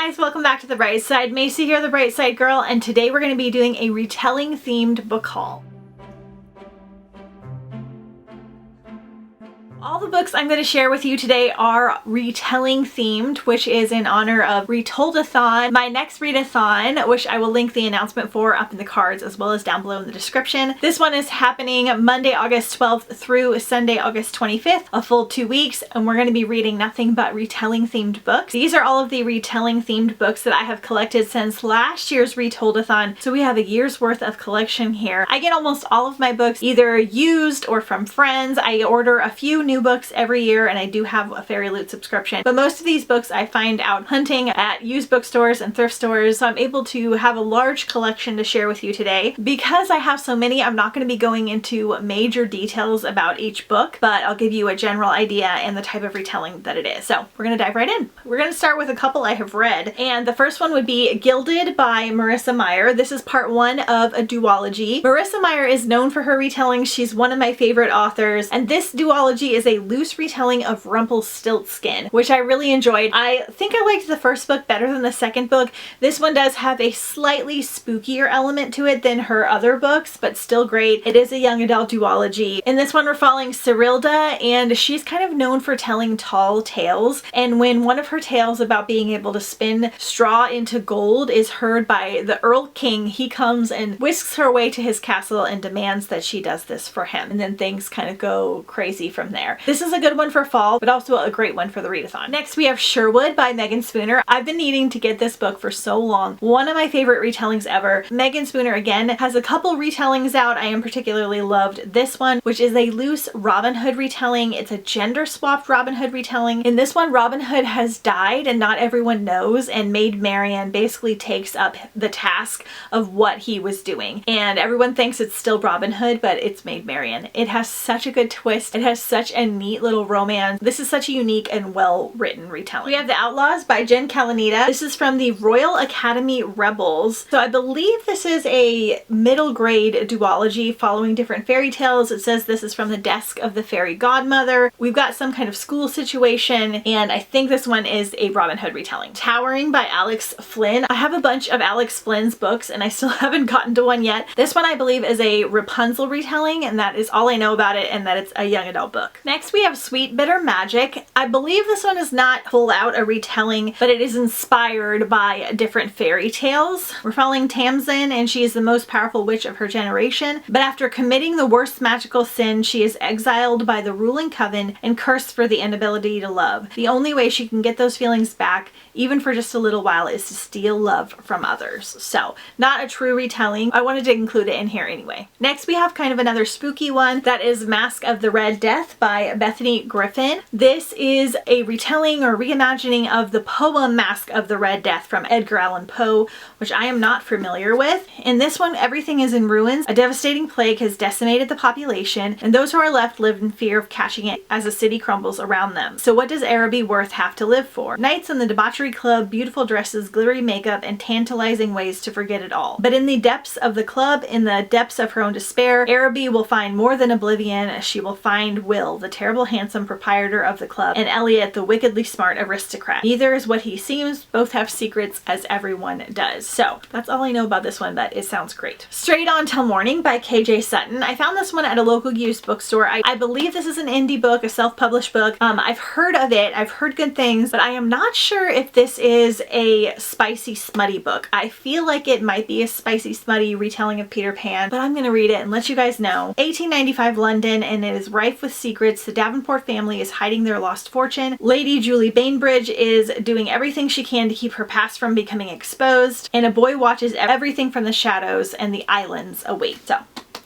guys, welcome back to The Bright Side. Macy here, the Bright Side Girl, and today we're going to be doing a retelling themed book haul. All the books I'm going to share with you today are retelling themed, which is in honor of RETOLDATHON, my next readathon, which I will link the announcement for up in the cards as well as down below in the description. This one is happening Monday, August 12th through Sunday, August 25th, a full 2 weeks, and we're going to be reading nothing but retelling themed books. These are all of the retelling themed books that I have collected since last year's RETOLDATHON, so we have a year's worth of collection here. I get almost all of my books either used or from friends. I order a few new books every year, and I do have a Fairy Loot subscription, but most of these books I find out hunting at used bookstores and thrift stores, so I'm able to have a large collection to share with you today. Because I have so many, I'm not going to be going into major details about each book, but I'll give you a general idea and the type of retelling that it is. So we're going to dive right in. We're going to start with a couple I have read, and the first one would be Gilded by Marissa Meyer. This is part one of a duology. Marissa Meyer is known for her retelling. She's one of my favorite authors, and this duology is a loose retelling of Rumpelstiltskin, which I really enjoyed. I think I liked the first book better than the second book. This one does have a slightly spookier element to it than her other books, but still great. It is a young adult duology. In this one, we're following Cyrilda, and she's kind of known for telling tall tales, and when one of her tales about being able to spin straw into gold is heard by the Earl King, he comes and whisks her away to his castle and demands that she does this for him, and then things kind of go crazy from there. This is a good one for fall, but also a great one for the readathon. Next, we have Sherwood by Megan Spooner. I've been needing to get this book for so long. One of my favorite retellings ever. Megan Spooner, again, has a couple retellings out. I am particularly loved this one, which is a loose Robin Hood retelling. It's a gender-swapped Robin Hood retelling. In this one, Robin Hood has died and not everyone knows, and Maid Marian basically takes up the task of what he was doing. And everyone thinks it's still Robin Hood, but it's Maid Marian. It has such a good twist. It has such a neat little romance. This is such a unique and well-written retelling. We have The Outlaws by Jen Kalanita. This is from the Royal Academy Rebels. So I believe this is a middle grade duology following different fairy tales. It says this is from the desk of the fairy godmother. We've got some kind of school situation, and I think this one is a Robin Hood retelling. Towering by Alex Flynn. I have a bunch of Alex Flynn's books, and I still haven't gotten to one yet. This one I believe is a Rapunzel retelling, and that is all I know about it, and that it's a young adult book. Next, we have Sweet Bitter Magic. I believe this one is not full out a retelling, but it is inspired by different fairy tales. We're following Tamsin, and she is the most powerful witch of her generation, but after committing the worst magical sin, she is exiled by the ruling coven and cursed for the inability to love. The only way she can get those feelings back, even for just a little while, is to steal love from others. So, not a true retelling. I wanted to include it in here anyway. Next, we have kind of another spooky one. That is Mask of the Red Death by Bethany Griffin. This is a retelling or reimagining of the poem Mask of the Red Death from Edgar Allan Poe, which I am not familiar with. In this one, everything is in ruins. A devastating plague has decimated the population, and those who are left live in fear of catching it as the city crumbles around them. So what does Araby Worth have to live for? Nights in the debauchery club, beautiful dresses, glittery makeup, and tantalizing ways to forget it all. But in the depths of the club, in the depths of her own despair, Araby will find more than oblivion. She will find Will, the terrible handsome proprietor of the club, and Elliot, the wickedly smart aristocrat. Neither is what he seems, both have secrets, as everyone does. So that's all I know about this one, but it sounds great. Straight On Till Morning by KJ Sutton. I found this one at a local used bookstore. I believe this is an indie book, a self-published book. I've heard of it, I've heard good things, but I am not sure if this is a spicy, smutty book. I feel like it might be a spicy, smutty retelling of Peter Pan, but I'm gonna read it and let you guys know. 1895 London, and it is rife with secrets. The Davenport family is hiding their lost fortune. Lady Julie Bainbridge is doing everything she can to keep her past from becoming exposed, and a boy watches everything from the shadows, and the islands await. So,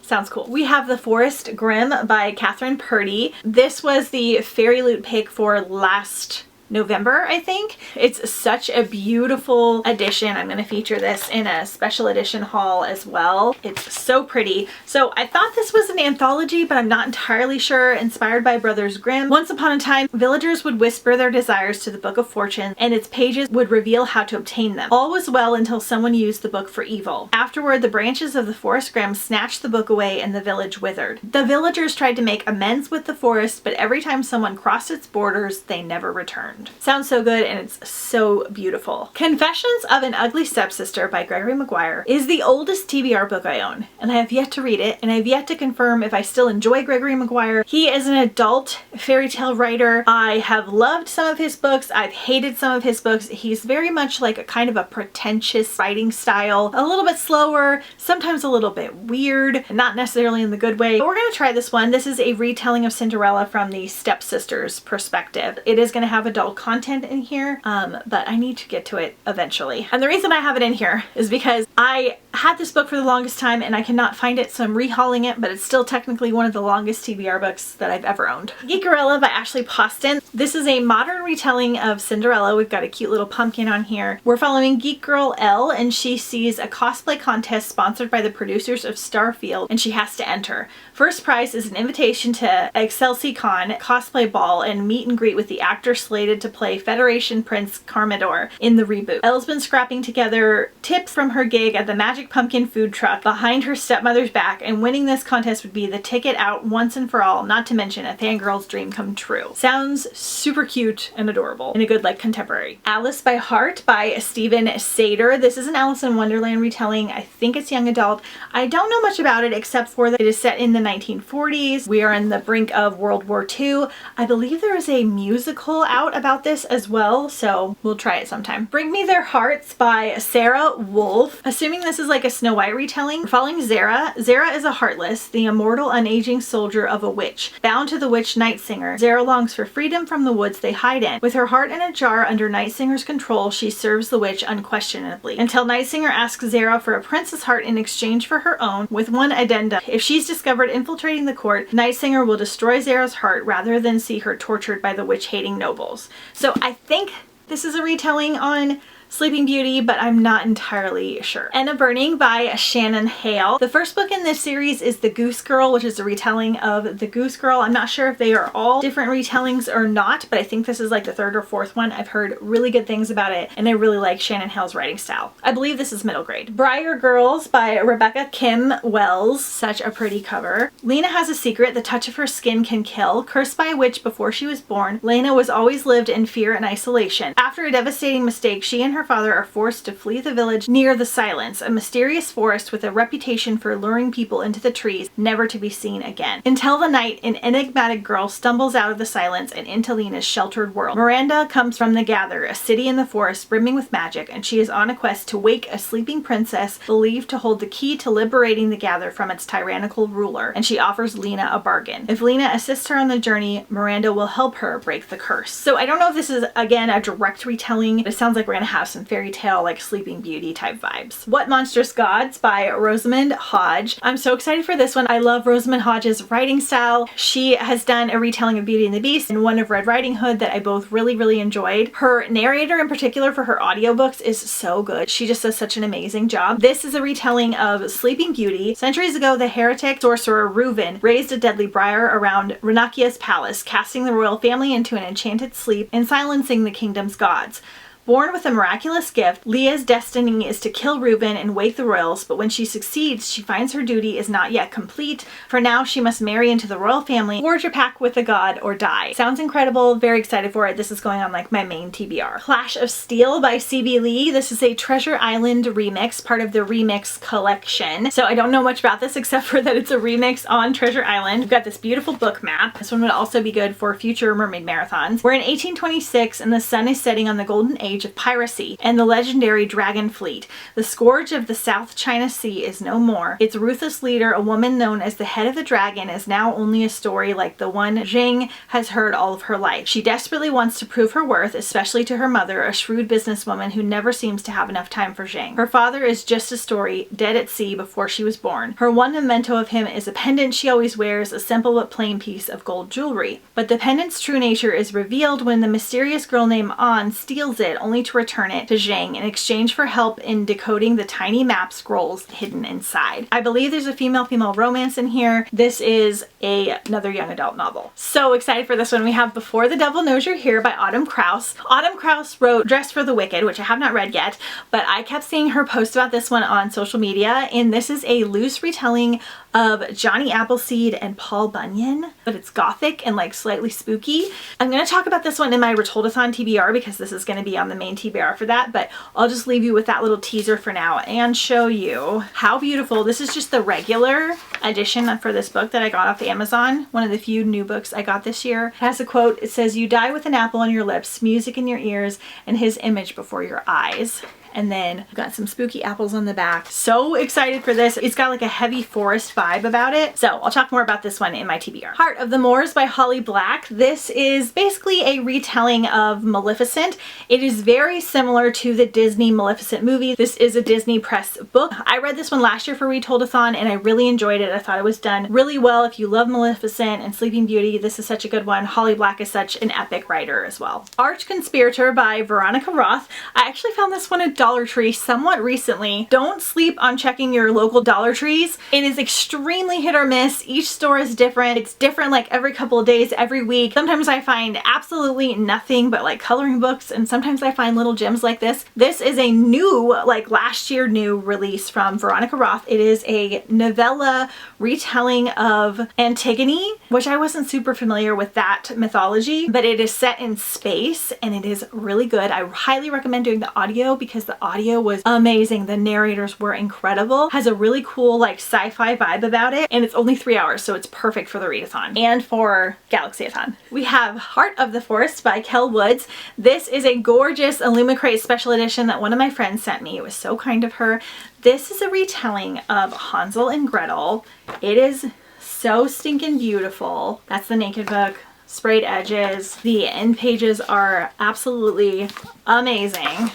sounds cool. We have The Forest Grimm by Catherine Purdy. This was the Fairy Loot pick for last November, I think. It's such a beautiful edition. I'm going to feature this in a special edition haul as well. It's so pretty. So I thought this was an anthology, but I'm not entirely sure. Inspired by Brothers Grimm. Once upon a time, villagers would whisper their desires to the Book of Fortune, and its pages would reveal how to obtain them. All was well until someone used the book for evil. Afterward, the branches of the Forest Grimm snatched the book away and the village withered. The villagers tried to make amends with the forest, but every time someone crossed its borders, they never returned. Burned. Sounds so good and it's so beautiful. Confessions of an Ugly Stepsister by Gregory Maguire is the oldest TBR book I own, and I have yet to read it, and I have yet to confirm if I still enjoy Gregory Maguire. He is an adult fairy tale writer. I have loved some of his books. I've hated some of his books. He's very much like a kind of a pretentious writing style, a little bit slower, sometimes a little bit weird, not necessarily in the good way. But we're gonna try this one. This is a retelling of Cinderella from the Stepsisters perspective. It is gonna have adult content in here, but I need to get to it eventually. And the reason I have it in here is because I had this book for the longest time and I cannot find it, so I'm rehauling it, but it's still technically one of the longest TBR books that I've ever owned. Geekerella by Ashley Poston. This is a modern retelling of Cinderella. We've got a cute little pumpkin on here. We're following Geek Girl Elle, and she sees a cosplay contest sponsored by the producers of Starfield, and she has to enter. First prize is an invitation to ExcelsiCon cosplay ball and meet and greet with the actor slated to play Federation Prince Carmador in the reboot. Elle's been scrapping together tips from her gig at the Magic Pumpkin food truck behind her stepmother's back, and winning this contest would be the ticket out once and for all, not to mention a fangirl's dream come true. Sounds super cute and adorable in a good, like, contemporary. Alice by Heart by Stephen Sater. This is an Alice in Wonderland retelling. I think it's young adult. I don't know much about it except for that it is set in the 1940s. We are on the brink of World War II. I believe there is a musical out about this as well, so we'll try it sometime. Bring Me Their Hearts by Sarah Wolf. Assuming this is like a Snow White retelling, following Zara. Zara is a heartless, the immortal, unaging soldier of a witch. Bound to the witch Nightsinger, Zara longs for freedom from the woods they hide in. With her heart in a jar under Nightsinger's control, she serves the witch unquestionably, until Nightsinger asks Zara for a prince's heart in exchange for her own, with one addendum. If she's discovered infiltrating the court, Nightsinger will destroy Zara's heart rather than see her tortured by the witch-hating nobles. So I think this is a retelling on Sleeping Beauty, but I'm not entirely sure. Enna Burning by Shannon Hale. The first book in this series is The Goose Girl, which is a retelling of The Goose Girl. I'm not sure if they are all different retellings or not, but I think this is like the third or fourth one. I've heard really good things about it, and I really like Shannon Hale's writing style. I believe this is middle grade. Brier Girls by Rebecca Kim Wells. Such a pretty cover. Lena has a secret. The touch of her skin can kill. Cursed by a witch before she was born, Lena was always lived in fear and isolation. After a devastating mistake, she and her father are forced to flee the village near the Silence, a mysterious forest with a reputation for luring people into the trees, never to be seen again. Until the night, an enigmatic girl stumbles out of the Silence and into Lena's sheltered world. Miranda comes from the Gather, a city in the forest brimming with magic, and she is on a quest to wake a sleeping princess believed to hold the key to liberating the Gather from its tyrannical ruler, and she offers Lena a bargain. If Lena assists her on the journey, Miranda will help her break the curse. So I don't know if this is, again, a direct retelling. It sounds like we're gonna have some fairy tale, like Sleeping Beauty type vibes. What Monstrous Gods by Rosamund Hodge. I'm so excited for this one. I love Rosamund Hodge's writing style. She has done a retelling of Beauty and the Beast and one of Red Riding Hood that I both really enjoyed. Her narrator in particular for her audiobooks is so good. She just does such an amazing job. This is a retelling of Sleeping Beauty. Centuries ago, the heretic sorcerer Reuven raised a deadly briar around Renakia's palace, casting the royal family into an enchanted sleep and silencing the kingdom's gods. Born with a miraculous gift, Leah's destiny is to kill Reuben and wake the royals, but when she succeeds, she finds her duty is not yet complete. For now, she must marry into the royal family, forge a pact with the god, or die. Sounds incredible. Very excited for it. This is going on like my main TBR. Clash of Steel by C.B. Lee. This is a Treasure Island remix, part of the remix collection. So I don't know much about this except for that it's a remix on Treasure Island. We've got this beautiful book map. This one would also be good for future mermaid marathons. We're in 1826 and the sun is setting on the golden age of piracy and the legendary Dragon Fleet. The scourge of the South China Sea is no more. Its ruthless leader, a woman known as the head of the dragon, is now only a story like the one Zheng has heard all of her life. She desperately wants to prove her worth, especially to her mother, a shrewd businesswoman who never seems to have enough time for Zheng. Her father is just a story, dead at sea before she was born. Her one memento of him is a pendant she always wears, a simple but plain piece of gold jewelry. But the pendant's true nature is revealed when the mysterious girl named An steals it, only to return it to Zheng in exchange for help in decoding the tiny map scrolls hidden inside. I believe there's a female-female romance in here. This is another young adult novel. So excited for this one. We have Before the Devil Knows You're Here by Autumn Krause. Autumn Krause wrote Dress for the Wicked, which I have not read yet, but I kept seeing her post about this one on social media, and this is a loose retelling of Johnny Appleseed and Paul Bunyan, but it's gothic and like slightly spooky. I'm going to talk about this one in my Retoldathon TBR because this is going to be on the main TBR for that, but I'll just leave you with that little teaser for now and show you how beautiful. This is just the regular edition for this book that I got off Amazon, one of the few new books I got this year. It has a quote. It says, "You die with an apple on your lips, music in your ears, and his image before your eyes." And then I've got some spooky apples on the back. So excited for this. It's got like a heavy forest vibe about it. So I'll talk more about this one in my TBR. Heart of the Moors by Holly Black. This is basically a retelling of Maleficent. It is very similar to the Disney Maleficent movie. This is a Disney Press book. I read this one last year for Retoldathon and I really enjoyed it. I thought it was done really well. If you love Maleficent and Sleeping Beauty, this is such a good one. Holly Black is such an epic writer as well. Arch Conspirator by Veronica Roth. I actually found this one at Dollar Tree somewhat recently. Don't sleep on checking your local Dollar Trees. It is extremely hit or miss. Each store is different. It's different like every couple of days, every week. Sometimes I find absolutely nothing but like coloring books, and sometimes I find little gems like this. This is a new, like last year new release from Veronica Roth. It is a novella retelling of Antigone, which I wasn't super familiar with that mythology, but it is set in space and it is really good. I highly recommend doing the audio because the audio was amazing. The narrators were incredible. Has a really cool like sci-fi vibe about it, and it's only 3 hours, so it's perfect for the readathon and for Galaxy-a-thon. We have Heart of the Forest by Kel Woods. This is a gorgeous Illumicrate special edition that one of my friends sent me. It was so kind of her. This is a retelling of Hansel and Gretel. It is so stinking beautiful. That's the naked book. Sprayed edges. The end pages are absolutely amazing.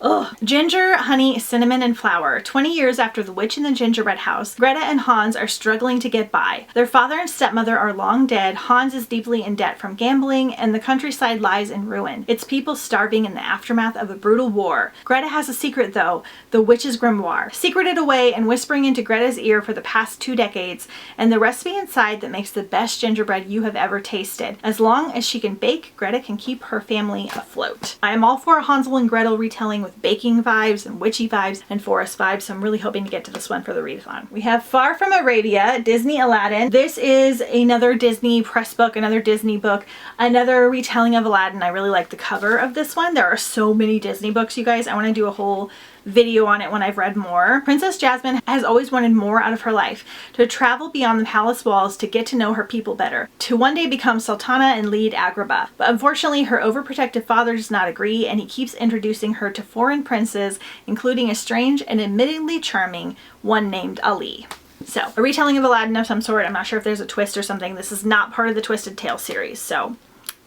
Ugh. Ginger, Honey, Cinnamon, and Flour. 20 years after the witch in the gingerbread house, Greta and Hans are struggling to get by. Their father and stepmother are long dead, Hans is deeply in debt from gambling, and the countryside lies in ruin. Its people starving in the aftermath of a brutal war. Greta has a secret though, the witch's grimoire. Secreted away and whispering into Greta's ear for the past 2 decades, and the recipe inside that makes the best gingerbread you have ever tasted. As long as she can bake, Greta can keep her family afloat. I am all for a Hansel and Gretel retelling with baking vibes and witchy vibes and forest vibes, so I'm really hoping to get to this one for the readathon. We have Far From Arabia, Disney Aladdin. This is another Disney press book, another Disney book, another retelling of Aladdin. I really like the cover of this one. There are so many Disney books, you guys. I want to do a whole video on it when I've read more. Princess Jasmine has always wanted more out of her life, to travel beyond the palace walls to get to know her people better, to one day become Sultana and lead Agrabah. But unfortunately her overprotective father does not agree, and he keeps introducing her to foreign princes, including a strange and admittedly charming one named Ali. So, a retelling of Aladdin of some sort. I'm not sure if there's a twist or something. This is not part of the Twisted Tale series, so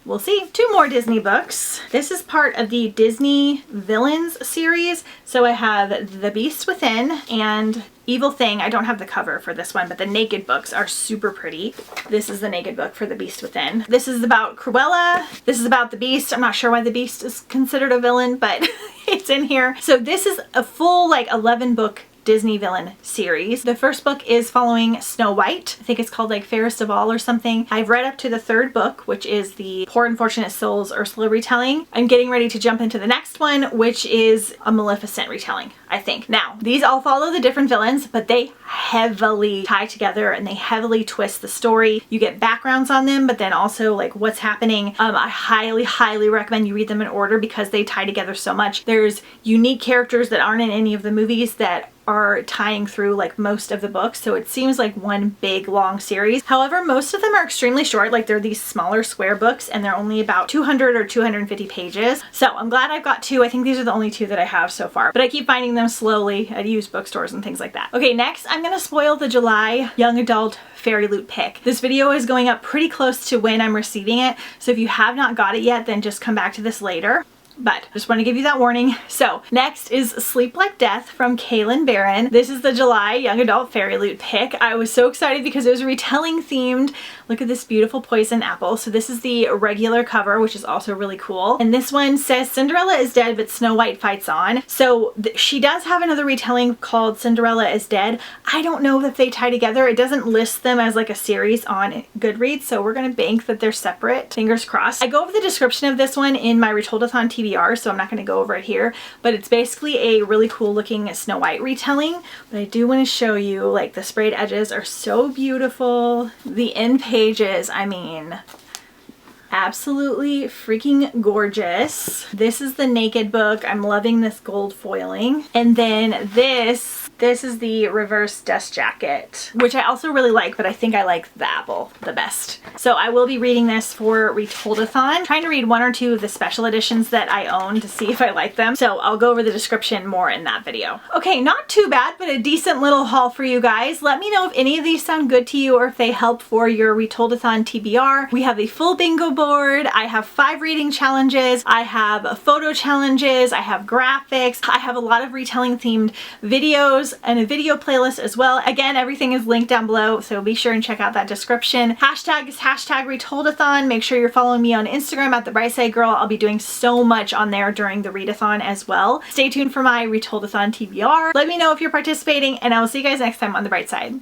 we'll see. 2 more Disney books. This is part of the Disney Villains series. So I have The Beast Within and Evil Thing. I don't have the cover for this one, but the naked books are super pretty. This is the naked book for The Beast Within. This is about Cruella. This is about the Beast. I'm not sure why the Beast is considered a villain, but it's in here. So this is a full like 11 book Disney villain series. The first book is following Snow White. I think it's called like Fairest of All or something. I've read up to the 3rd book, which is the Poor Unfortunate Souls Ursula retelling. I'm getting ready to jump into the next one, which is a Maleficent retelling, I think. Now, these all follow the different villains, but they heavily tie together and they heavily twist the story. You get backgrounds on them, but then also like what's happening. I highly recommend you read them in order because they tie together so much. There's unique characters that aren't in any of the movies that are tying through like most of the books, so it seems like one big long series. However, most of them are extremely short. Like they're these smaller square books and they're only about 200 or 250 pages. So I'm glad I've got 2. I think these are the only 2 that I have so far, but I keep finding them slowly at used bookstores and things like that. Okay, next I'm gonna spoil the July young adult Fairy Loot pick. This video is going up pretty close to when I'm receiving it, so if you have not got it yet, then just come back to this later. But just want to give you that warning. So next is Sleep Like Death from Kaylin Barron. This is the July young adult Fairy Loot pick. I was so excited because it was retelling themed. Look at this beautiful poison apple. So this is the regular cover, which is also really cool. And this one says Cinderella is dead, but Snow White fights on. So she does have another retelling called Cinderella is Dead. I don't know if they tie together. It doesn't list them as like a series on Goodreads, so we're gonna bank that they're separate. Fingers crossed. I go over the description of this one in my Retoldathon TV TBR, so I'm not going to go over it here, but it's basically a really cool looking Snow White retelling. But I do want to show you, like, the sprayed edges are so beautiful. The end pages, I mean, absolutely freaking gorgeous. This is the naked book. I'm loving this gold foiling. And then this is the reverse dust jacket, which I also really like, but I think I like the apple the best. So I will be reading this for Retoldathon. Trying to read one or two of the special editions that I own to see if I like them. So I'll go over the description more in that video. Okay, not too bad, but a decent little haul for you guys. Let me know if any of these sound good to you or if they help for your Retoldathon TBR. We have a full bingo board. I have 5 reading challenges. I have photo challenges. I have graphics. I have a lot of retelling themed videos and a video playlist as well. Again, everything is linked down below, so be sure and check out that description. Hashtag is hashtag Retoldathon. Make sure you're following me on Instagram at the Brier Girl. I'll be doing so much on there during the readathon as well. Stay tuned for my Retoldathon TBR. Let me know if you're participating, and I will see you guys next time on the bright side.